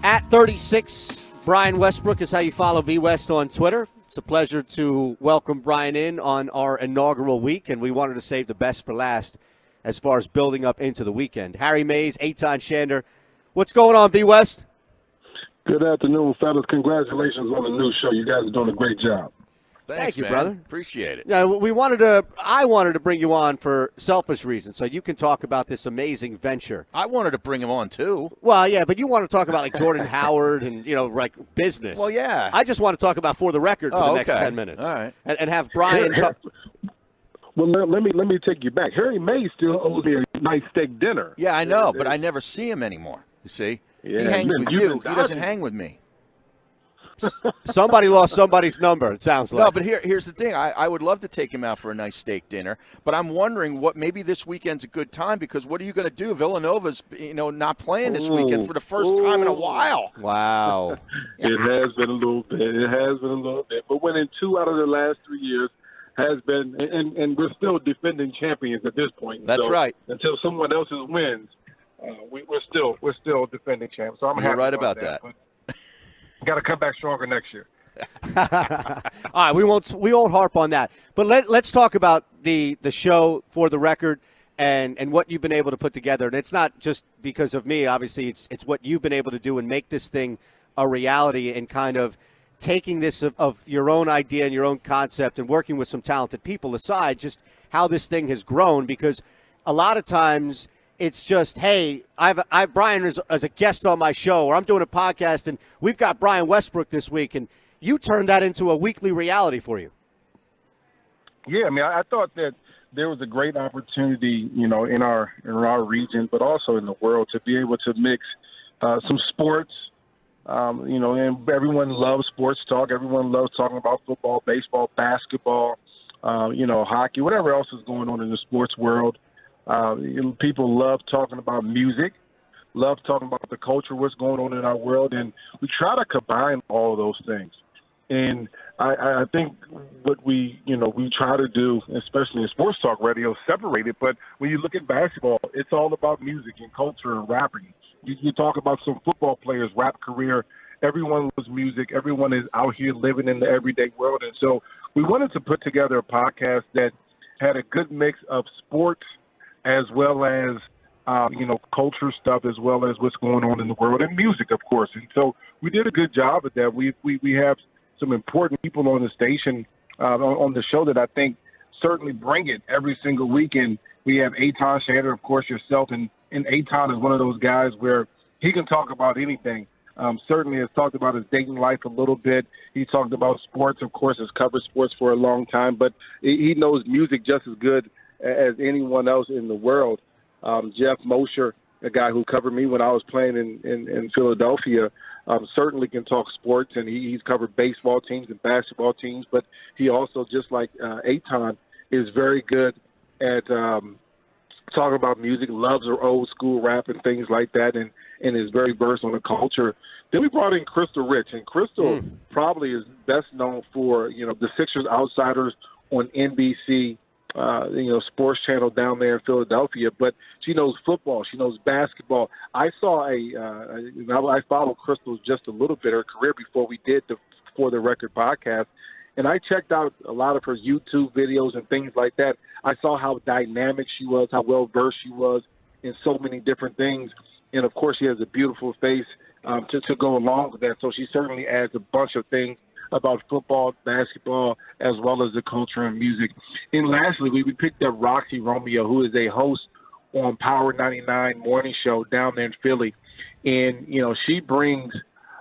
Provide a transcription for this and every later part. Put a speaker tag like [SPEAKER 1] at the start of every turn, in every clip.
[SPEAKER 1] At 36, Brian Westbrook is how you follow B West on Twitter. It's a pleasure to welcome Brian in on our inaugural week, and we wanted to save the best for last as far as building up into the weekend. Harry Mayes, Eytan Shander. What's going on, B West?
[SPEAKER 2] Good afternoon, fellas. Congratulations on the new show. You guys are doing a great job.
[SPEAKER 3] Thanks,
[SPEAKER 1] Thank you,
[SPEAKER 3] man.
[SPEAKER 1] brother.
[SPEAKER 3] Appreciate it.
[SPEAKER 1] Yeah, I wanted to bring you on for selfish reasons, so you can talk about this amazing venture.
[SPEAKER 3] I wanted to bring him on, too.
[SPEAKER 1] Well, yeah, but you want to talk about like Jordan Howard and, like business.
[SPEAKER 3] Well, yeah.
[SPEAKER 1] I just want to talk about For the Record for the next 10 minutes.
[SPEAKER 3] All right.
[SPEAKER 1] And have Brian talk.
[SPEAKER 2] Well, let me take you back. Harry May still owes me a nice steak dinner.
[SPEAKER 3] Yeah, I know, but I never see him anymore, you see.
[SPEAKER 2] Yeah,
[SPEAKER 3] he hangs with you. He doesn't
[SPEAKER 2] dodging.
[SPEAKER 3] hang with me.
[SPEAKER 1] Somebody lost somebody's number, it sounds like.
[SPEAKER 3] No, but here's the thing. I would love to take him out for a nice steak dinner, but I'm wondering maybe this weekend's a good time because what are you going to do? Villanova's not playing this weekend for the first time in a while.
[SPEAKER 1] Wow.
[SPEAKER 2] It has been a little bit. But winning 2 out of the last 3 years has been, and we're still defending champions at this point.
[SPEAKER 3] That's right.
[SPEAKER 2] Until someone else's wins, we're still defending champs. So I'm
[SPEAKER 3] You're
[SPEAKER 2] happy
[SPEAKER 3] right about that.
[SPEAKER 2] Got to come back stronger next year.
[SPEAKER 1] All right, we won't harp on that. But let's talk about the show For the Record and what you've been able to put together. And it's not just because of me. Obviously, it's what you've been able to do and make this thing a reality and kind of taking this of your own idea and your own concept and working with some talented people aside, just how this thing has grown. Because a lot of times it's just, hey, I've Brian as a guest on my show, or I'm doing a podcast, and we've got Brian Westbrook this week, and you turned that into a weekly reality for you.
[SPEAKER 2] Yeah, I mean, I thought that there was a great opportunity, in our region, but also in the world to be able to mix some sports, and everyone loves sports talk. Everyone loves talking about football, baseball, basketball, hockey, whatever else is going on in the sports world. People love talking about music, love talking about the culture, what's going on in our world, and we try to combine all of those things. And I think what we try to do, especially in sports talk radio, separate it. But when you look at basketball, it's all about music and culture and rapping. You talk about some football players' rap career. Everyone loves music. Everyone is out here living in the everyday world. And so we wanted to put together a podcast that had a good mix of sports as well as, culture stuff, as well as what's going on in the world, and music, of course. And so we did a good job at that. We have some important people on the station, on the show that I think certainly bring it every single week. And we have Eytan Shander, of course, yourself, and Eytan is one of those guys where he can talk about anything. Certainly has talked about his dating life a little bit. He talked about sports, of course, has covered sports for a long time, but he knows music just as good as anyone else in the world. Jeff Mosher, a guy who covered me when I was playing in Philadelphia, certainly can talk sports, and he's covered baseball teams and basketball teams, but he also, just like Eytan, is very good at talking about music, loves her old school rap and things like that, and is very versed on the culture. Then we brought in Crystal Rich, and Crystal probably is best known for, the Sixers Outsiders on NBC, sports channel down there in Philadelphia, but she knows football. She knows basketball. I saw I followed Crystal just a little bit, her career, before we did the For the Record podcast. And I checked out a lot of her YouTube videos and things like that. I saw how dynamic she was, how well-versed she was in so many different things. And, of course, she has a beautiful face to go along with that. So she certainly adds a bunch of things about football, basketball, as well as the culture and music. And lastly, we picked up Roxy Romeo, who is a host on Power 99 morning show down there in Philly. And, she brings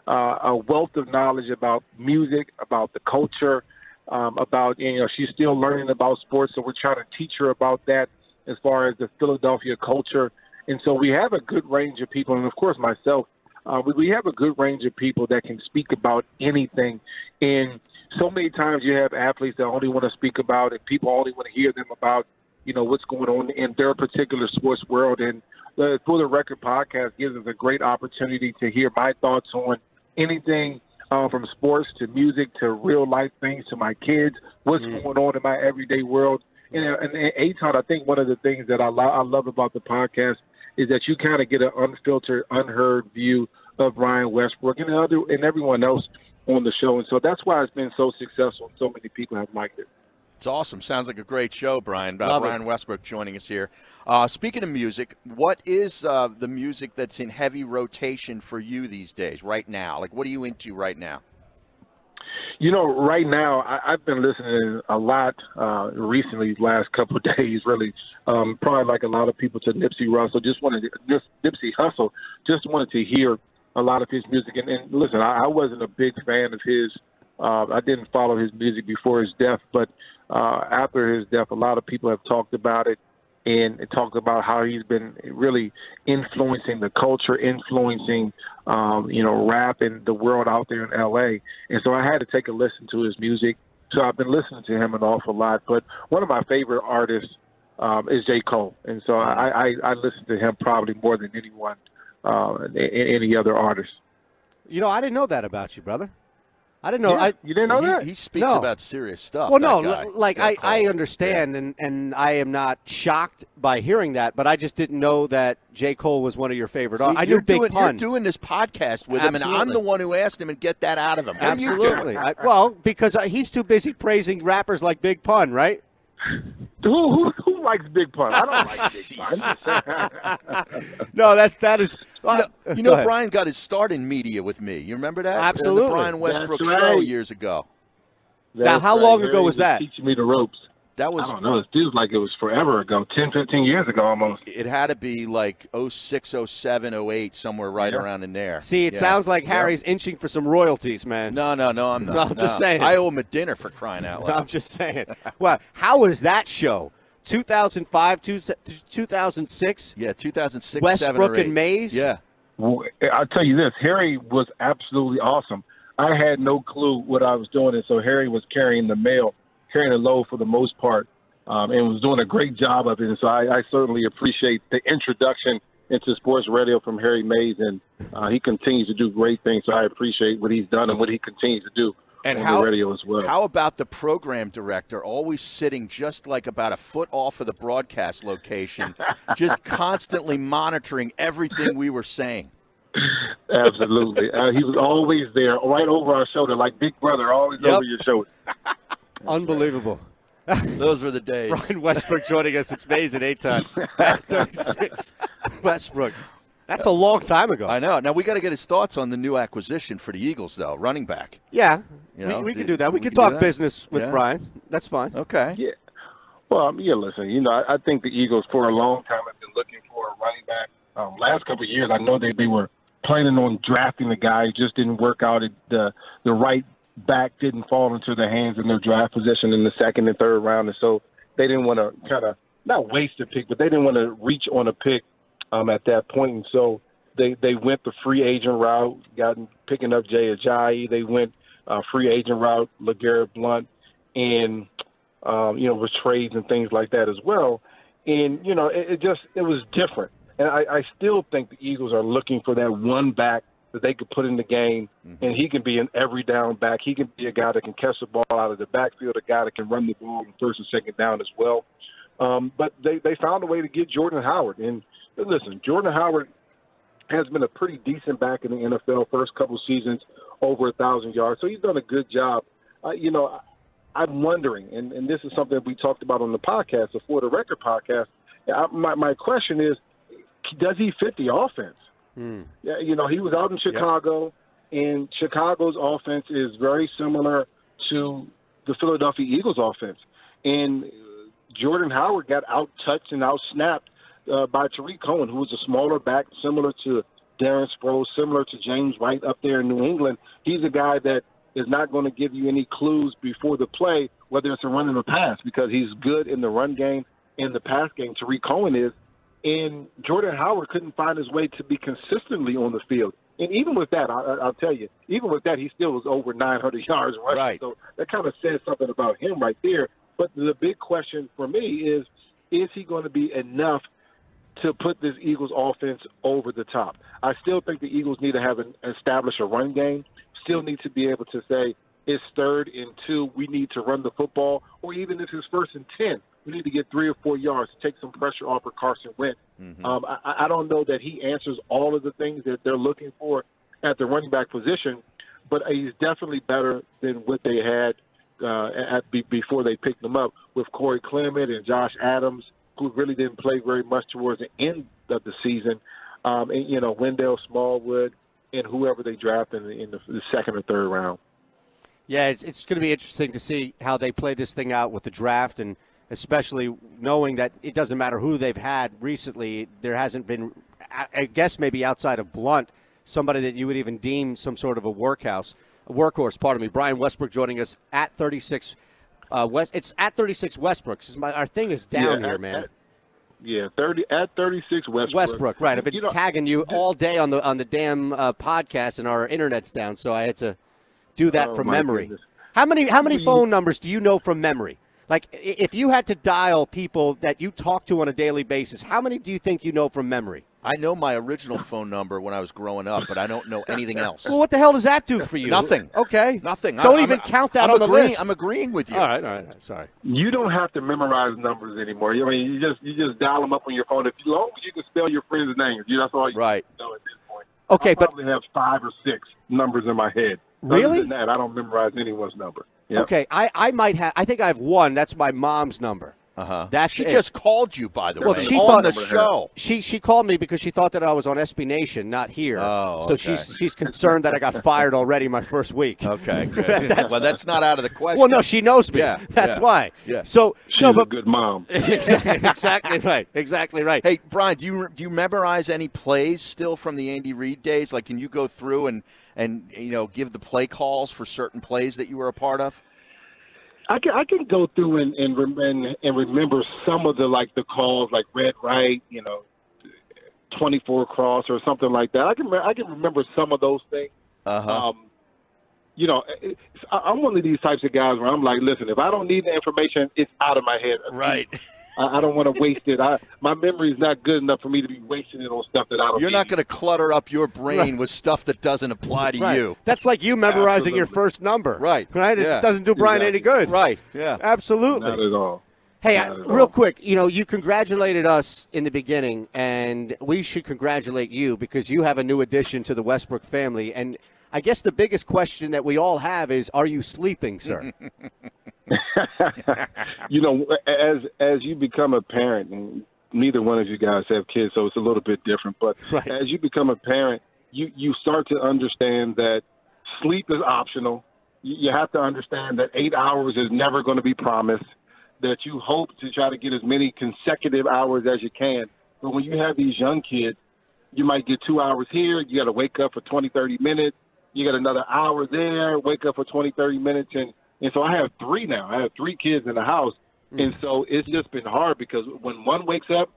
[SPEAKER 2] a wealth of knowledge about music, about the culture, about, she's still learning about sports, so we're trying to teach her about that as far as the Philadelphia culture. And so we have a good range of people, and, of course, myself, we have a good range of people that can speak about anything. And so many times you have athletes that only want to speak about, and people only want to hear them about, what's going on in their particular sports world. And the For the Record podcast gives us a great opportunity to hear my thoughts on anything from sports to music to real life things to my kids, what's going on in my everyday world. And Eytan, I think one of the things that I love about the podcast is that you kind of get an unfiltered, unheard view of Ryan Westbrook and everyone else on the show. And so that's why it's been so successful and so many people have liked it.
[SPEAKER 3] It's awesome. Sounds like a great show, Brian.
[SPEAKER 1] Love
[SPEAKER 3] Ryan
[SPEAKER 1] it.
[SPEAKER 3] Westbrook joining us here. Speaking of music, what is the music that's in heavy rotation for you these days, right now? Like, what are you into right now?
[SPEAKER 2] You know, right now, I've been listening a lot recently, these last couple of days, really. Probably like a lot of people to Nipsey Hussle. Just wanted to hear a lot of his music. And listen, I wasn't a big fan of his. I didn't follow his music before his death, but after his death, a lot of people have talked about it and talked about how he's been really influencing the culture, influencing, rap and the world out there in L.A. And so I had to take a listen to his music. So I've been listening to him an awful lot. But one of my favorite artists is J. Cole. And so I listen to him probably more than anyone, any other artist.
[SPEAKER 1] You know, I didn't know that about you, brother. I didn't know.
[SPEAKER 2] Yeah, you didn't know that?
[SPEAKER 3] He speaks
[SPEAKER 1] No.
[SPEAKER 3] about serious stuff.
[SPEAKER 1] Well,
[SPEAKER 3] that
[SPEAKER 1] no,
[SPEAKER 3] guy.
[SPEAKER 1] like
[SPEAKER 3] J. Cole.
[SPEAKER 1] I understand, and I am not shocked by hearing that, but I just didn't know that J. Cole was one of your favorite artists. I knew Big Pun.
[SPEAKER 3] You're doing this podcast with him, and I'm
[SPEAKER 1] Absolutely.
[SPEAKER 3] the one who asked him and get that out of him. What are you doing?
[SPEAKER 1] Absolutely. Well, because he's too busy praising rappers like Big Pun, right?
[SPEAKER 2] Who likes Big Pun? I don't like Big Pun.
[SPEAKER 1] No, that is.
[SPEAKER 3] You know, Brian got his start in media with me. You remember that?
[SPEAKER 1] Absolutely.
[SPEAKER 3] The Brian Westbrook
[SPEAKER 2] That's
[SPEAKER 3] show
[SPEAKER 2] right.
[SPEAKER 3] years ago.
[SPEAKER 1] Now, how long ago was that?
[SPEAKER 2] Teaching me the ropes.
[SPEAKER 3] That was.
[SPEAKER 2] I don't know. It feels like it was forever ago, 10, 15 years ago almost.
[SPEAKER 3] It had to be like 06, 07, 08, somewhere right
[SPEAKER 2] Yeah.
[SPEAKER 3] around in there.
[SPEAKER 1] See, it sounds like Harry's inching for some royalties, man.
[SPEAKER 3] No, I'm not.
[SPEAKER 1] No, I'm
[SPEAKER 3] No.
[SPEAKER 1] just saying.
[SPEAKER 3] I owe him a dinner for crying out loud.
[SPEAKER 1] I'm just saying. Well, how was that show? 2005, 2006?
[SPEAKER 3] Yeah, 2006,
[SPEAKER 1] Westbrook
[SPEAKER 3] 7 or 8.
[SPEAKER 1] and Mayes?
[SPEAKER 3] Yeah.
[SPEAKER 2] Well, I'll tell you this. Harry was absolutely awesome. I had no clue what I was doing, and so Harry was carrying the load for the most part, and was doing a great job of it. And so I certainly appreciate the introduction into sports radio from Harry Mayes, and he continues to do great things. So I appreciate what he's done and what he continues to do on the radio as well.
[SPEAKER 3] How about the program director always sitting just like about a foot off of the broadcast location, just constantly monitoring everything we were saying?
[SPEAKER 2] Absolutely. He was always there, right over our shoulder, like Big Brother, always over your shoulder.
[SPEAKER 1] Unbelievable.
[SPEAKER 3] Those were the days.
[SPEAKER 1] Brian Westbrook joining us. It's Mayes and Eytan at 36. Westbrook. That's a long time ago.
[SPEAKER 3] I know. Now, we got to get his thoughts on the new acquisition for the Eagles, though, running back.
[SPEAKER 1] Yeah,
[SPEAKER 3] You know,
[SPEAKER 1] we can do that. We can
[SPEAKER 3] do
[SPEAKER 1] talk
[SPEAKER 3] that?
[SPEAKER 1] business with
[SPEAKER 3] Yeah.
[SPEAKER 1] Brian. That's fine.
[SPEAKER 3] Okay.
[SPEAKER 2] Yeah. Well, listen, I think the Eagles for a long time have been looking for a running back. Last couple of years, I know they were planning on drafting the guy. It just didn't work out. The right back didn't fall into their hands in their draft position in the second and third round. And so they didn't want to kind of not waste a pick, but they didn't want to reach on a pick at that point. And so they went the free agent route, picking up Jay Ajayi. They went free agent route, LeGarrette Blount, and with trades and things like that as well. And it was different. And I still think the Eagles are looking for that one back that they could put in the game, and he can be an every down back. He can be a guy that can catch the ball out of the backfield, a guy that can run the ball on first and second down as well. But they found a way to get Jordan Howard. And listen, Jordan Howard has been a pretty decent back in the NFL first couple seasons, over 1,000 yards. So he's done a good job. I'm wondering, and this is something we talked about on the podcast, the For the Record podcast. My question is, does he fit the offense? Yeah, he was out in Chicago, and Chicago's offense is very similar to the Philadelphia Eagles offense. And Jordan Howard got out-touched and out-snapped by Tariq Cohen, who was a smaller back, similar to Darren Sproles, similar to James White up there in New England. He's a guy that is not going to give you any clues before the play, whether it's a run or a pass, because he's good in the run game, in the pass game. Tariq Cohen is. And Jordan Howard couldn't find his way to be consistently on the field. And even with that, I'll tell you, even with that, he still was over 900 yards rushing.
[SPEAKER 3] Right.
[SPEAKER 2] So that kind of says something about him right there. But the big question for me is he going to be enough to put this Eagles offense over the top? I still think the Eagles need to establish a run game, still need to be able to say it's 3rd and 2, we need to run the football, or even if it's 1st and 10, we need to get 3 or 4 yards to take some pressure off of Carson Wentz. I don't know that he answers all of the things that they're looking for at the running back position, but he's definitely better than what they had before they picked him up with Corey Clement and Josh Adams, who really didn't play very much towards the end of the season, and Wendell Smallwood and whoever they draft in the second or third round.
[SPEAKER 1] Yeah, it's going to be interesting to see how they play this thing out with the draft, and especially knowing that it doesn't matter who they've had recently. There hasn't been, I guess maybe outside of Blunt, somebody that you would even deem some sort of a workhorse. Pardon me. Brian Westbrook joining us at 36 It's at 36 Westbrook. Our thing is down here, man.
[SPEAKER 2] 36 Westbrook.
[SPEAKER 1] Westbrook, right. I've been tagging you all day on the damn podcast, and our internet's down, so I had to do that from memory.
[SPEAKER 2] Goodness.
[SPEAKER 1] How many phone numbers do you know from memory? Like, if you had to dial people that you talk to on a daily basis, how many do you think you know from memory?
[SPEAKER 3] I know my original phone number when I was growing up, but I don't know anything else.
[SPEAKER 1] Well, what the hell does that do for you?
[SPEAKER 3] Nothing.
[SPEAKER 1] Okay.
[SPEAKER 3] Nothing.
[SPEAKER 1] Don't even count that on the list.
[SPEAKER 3] I'm agreeing with you.
[SPEAKER 1] All right. Sorry.
[SPEAKER 2] You don't have to memorize numbers anymore. I mean, you just dial them up on your phone. As long as you can spell your friend's name, that's all you
[SPEAKER 3] right.
[SPEAKER 2] know at this point.
[SPEAKER 1] Okay,
[SPEAKER 2] I probably have 5 or 6 numbers in my head.
[SPEAKER 1] Really?
[SPEAKER 2] Other than that, I don't memorize anyone's number. Yep.
[SPEAKER 1] Okay, I might have. I think I have one. That's my mom's number.
[SPEAKER 3] She just called you, by the way,
[SPEAKER 1] she
[SPEAKER 3] on
[SPEAKER 1] thought
[SPEAKER 3] the show.
[SPEAKER 1] She called me because she thought that I was on SB Nation, not here.
[SPEAKER 3] Oh,
[SPEAKER 1] so
[SPEAKER 3] okay.
[SPEAKER 1] she's concerned that I got fired already my first week.
[SPEAKER 3] Okay, good. Well, that's not out of the question.
[SPEAKER 1] Well, no, she knows me.
[SPEAKER 3] Yeah,
[SPEAKER 1] that's why.
[SPEAKER 3] Yeah.
[SPEAKER 1] So
[SPEAKER 2] she's a good mom.
[SPEAKER 1] Exactly right. Exactly right.
[SPEAKER 3] Hey, Brian, do you memorize any plays still from the Andy Reid days? Like, can you go through and give the play calls for certain plays that you were a part of?
[SPEAKER 2] I can go through and remember some of the calls, like red right, 24 cross or something like that. I can remember some of those things. I'm one of these types of guys where I'm like, listen, if I don't need the information, it's out of my head.
[SPEAKER 3] Right.
[SPEAKER 2] I don't want to waste it. My memory is not good enough for me to be wasting it on stuff that I don't
[SPEAKER 3] You're
[SPEAKER 2] need.
[SPEAKER 3] not going to clutter up your brain with stuff that doesn't apply to you.
[SPEAKER 1] That's like you memorizing your first number.
[SPEAKER 3] Right.
[SPEAKER 1] Right?
[SPEAKER 3] Yeah.
[SPEAKER 1] It doesn't do Brian any good.
[SPEAKER 3] Right. Yeah.
[SPEAKER 1] Absolutely.
[SPEAKER 2] Not at all.
[SPEAKER 1] Hey, real quick, you congratulated us in the beginning, and we should congratulate you because you have a new addition to the Westbrook family. And I guess the biggest question that we all have is, are you sleeping, sir?
[SPEAKER 2] As you become a parent, and neither one of you guys have kids, so it's a little bit different. But as you become a parent, you start to understand that sleep is optional. You have to understand that 8 hours is never going to be promised, that you hope to try to get as many consecutive hours as you can. But when you have these young kids, you might get 2 hours here. You got to wake up for 20, 30 minutes. You got another hour there, wake up for 20, 30 minutes. And so I have 3 now. I have 3 kids in the house. And so it's just been hard because when one wakes up,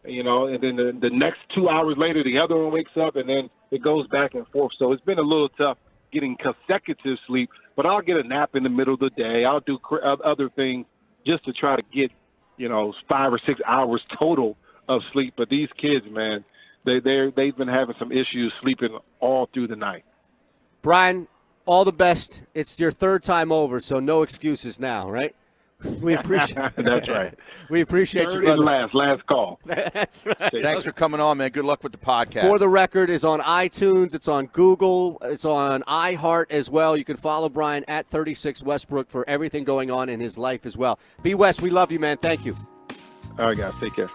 [SPEAKER 2] and then the next 2 hours later, the other one wakes up, and then it goes back and forth. So it's been a little tough getting consecutive sleep. But I'll get a nap in the middle of the day. I'll do other things just to try to get, 5 or 6 hours total of sleep. But these kids, man, they've been having some issues sleeping all through the night.
[SPEAKER 1] Brian, all the best. It's your 3rd time over, so no excuses now, right? We appreciate
[SPEAKER 2] That's right.
[SPEAKER 1] We appreciate you,
[SPEAKER 2] brother.
[SPEAKER 1] brother.
[SPEAKER 2] Last call.
[SPEAKER 1] That's right.
[SPEAKER 3] Thanks for coming on, man. Good luck with the podcast.
[SPEAKER 1] For the Record is on iTunes. It's on Google. It's on iHeart as well. You can follow Brian at 36 Westbrook for everything going on in his life as well. B. West, we love you, man. Thank you.
[SPEAKER 2] All right, guys. Take care.